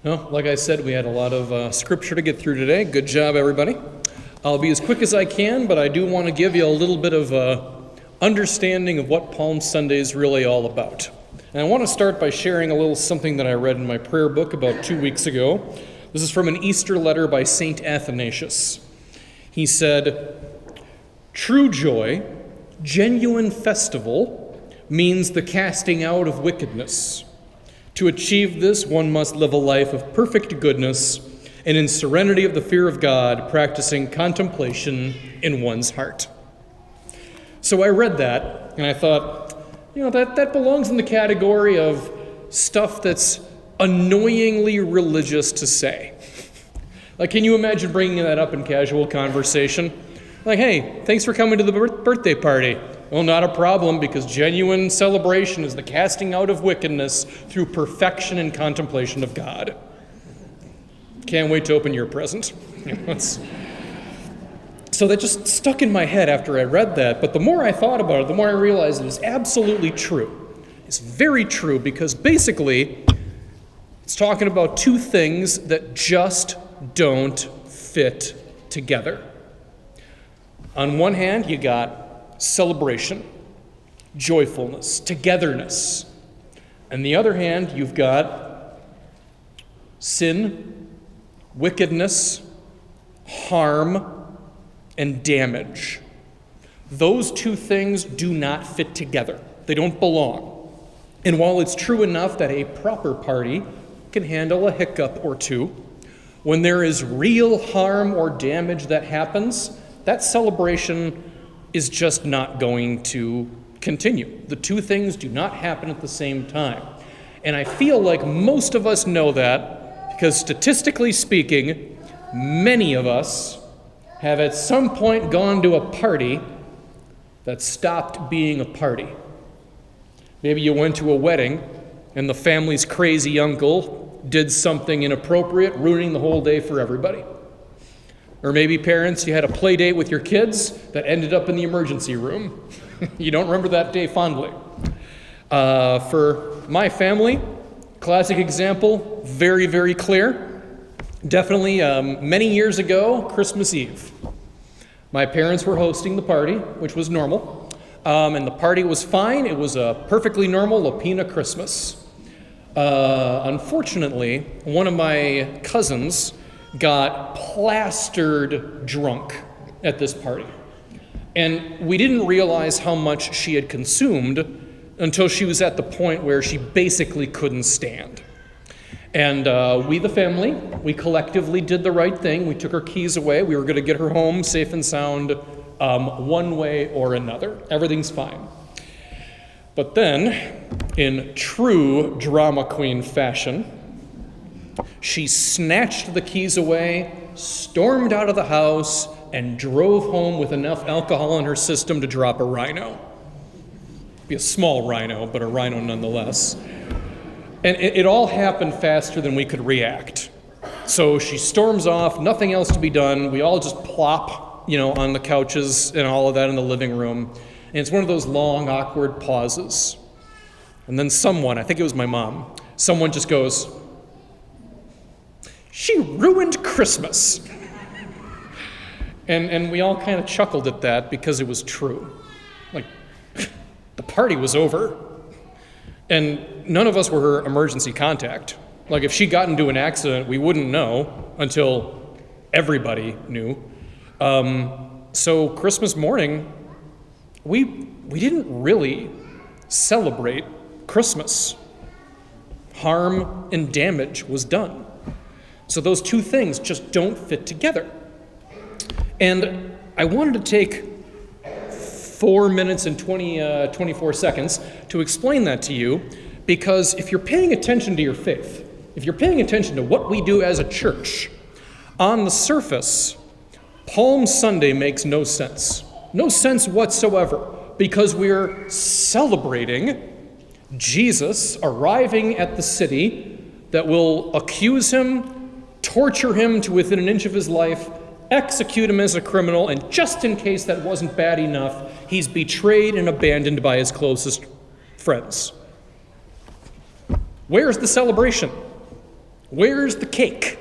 Well, like I said, we had a lot of scripture to get through today. Good job, everybody. I'll be as quick as I can, but I do want to give you a little bit of understanding of what Palm Sunday is really all about. And I want to start by sharing a little something that I read in my prayer book about 2 weeks ago. This is from an Easter letter by St. Athanasius. He said, "True joy, genuine festival, means the casting out of wickedness. To achieve this, one must live a life of perfect goodness and in serenity of the fear of God, practicing contemplation in one's heart." So I read that, and I thought, that belongs in the category of stuff that's annoyingly religious to say. Like, can you imagine bringing that up in casual conversation? Like, hey, thanks for coming to the birthday party. Well, not a problem, because genuine celebration is the casting out of wickedness through perfection and contemplation of God. Can't wait to open your present. So that just stuck in my head after I read that, but the more I thought about it, the more I realized it is absolutely true. It's very true, because basically it's talking about two things that just don't fit together. On one hand, you got celebration, joyfulness, togetherness. On the other hand, you've got sin, wickedness, harm, and damage. Those two things do not fit together. They don't belong. And while it's true enough that a proper party can handle a hiccup or two, when there is real harm or damage that happens, that celebration is just not going to continue. The two things do not happen at the same time. And I feel like most of us know that, because statistically speaking, many of us have at some point gone to a party that stopped being a party. Maybe you went to a wedding and the family's crazy uncle did something inappropriate, ruining the whole day for everybody. Or maybe parents, you had a play date with your kids that ended up in the emergency room. You don't remember that day fondly. For my family, classic example, very, very clear. Definitely many years ago, Christmas Eve. My parents were hosting the party, which was normal. And the party was fine. It was a perfectly normal Lopina Christmas. Unfortunately, one of my cousins got plastered drunk at this party. And we didn't realize how much she had consumed until she was at the point where she basically couldn't stand. And we, the family, we collectively did the right thing. We took her keys away. We were going to get her home safe and sound one way or another. Everything's fine. But then, in true drama queen fashion, she snatched the keys away, stormed out of the house, and drove home with enough alcohol in her system to drop a rhino. Be a small rhino, but a rhino nonetheless. And it all happened faster than we could react. So she storms off, nothing else to be done. We all just plop, on the couches and all of that in the living room. And it's one of those long, awkward pauses. And then someone, I think it was my mom, someone just goes, "She ruined Christmas." And we all kind of chuckled at that because it was true. Like, the party was over. And none of us were her emergency contact. Like, if she got into an accident, we wouldn't know until everybody knew. So Christmas morning, we didn't really celebrate Christmas. Harm and damage was done. So those two things just don't fit together. And I wanted to take 4 minutes and 24 seconds to explain that to you, because if you're paying attention to your faith, if you're paying attention to what we do as a church, on the surface, Palm Sunday makes no sense. No sense whatsoever, because we're celebrating Jesus arriving at the city that will accuse him, torture him to within an inch of his life, execute him as a criminal, and just in case that wasn't bad enough, he's betrayed and abandoned by his closest friends. Where's the celebration? Where's the cake?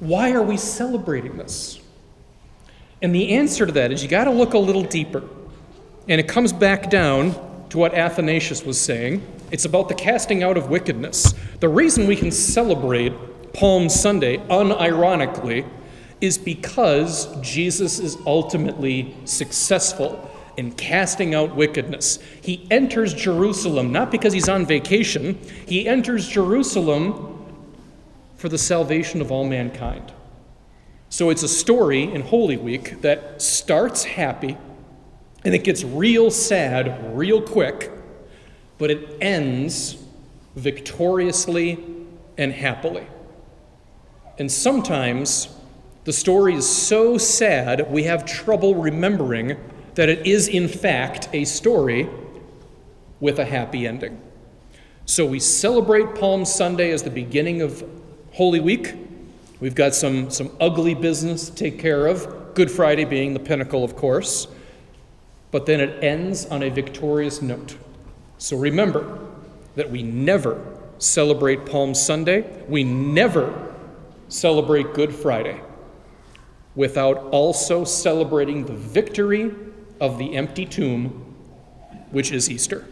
Why are we celebrating this? And the answer to that is you got to look a little deeper. And it comes back down to what Athanasius was saying. It's about the casting out of wickedness. The reason we can celebrate Palm Sunday, unironically, is because Jesus is ultimately successful in casting out wickedness. He enters Jerusalem, not because he's on vacation. He enters Jerusalem for the salvation of all mankind. So it's a story in Holy Week that starts happy, and it gets real sad real quick, but it ends victoriously and happily. And sometimes the story is so sad we have trouble remembering that it is in fact a story with a happy ending. So we celebrate Palm Sunday as the beginning of Holy Week. We've got some ugly business to take care of, Good Friday being the pinnacle, of course. But then it ends on a victorious note. So remember that we never celebrate Palm Sunday, we never celebrate Good Friday without also celebrating the victory of the empty tomb, which is Easter.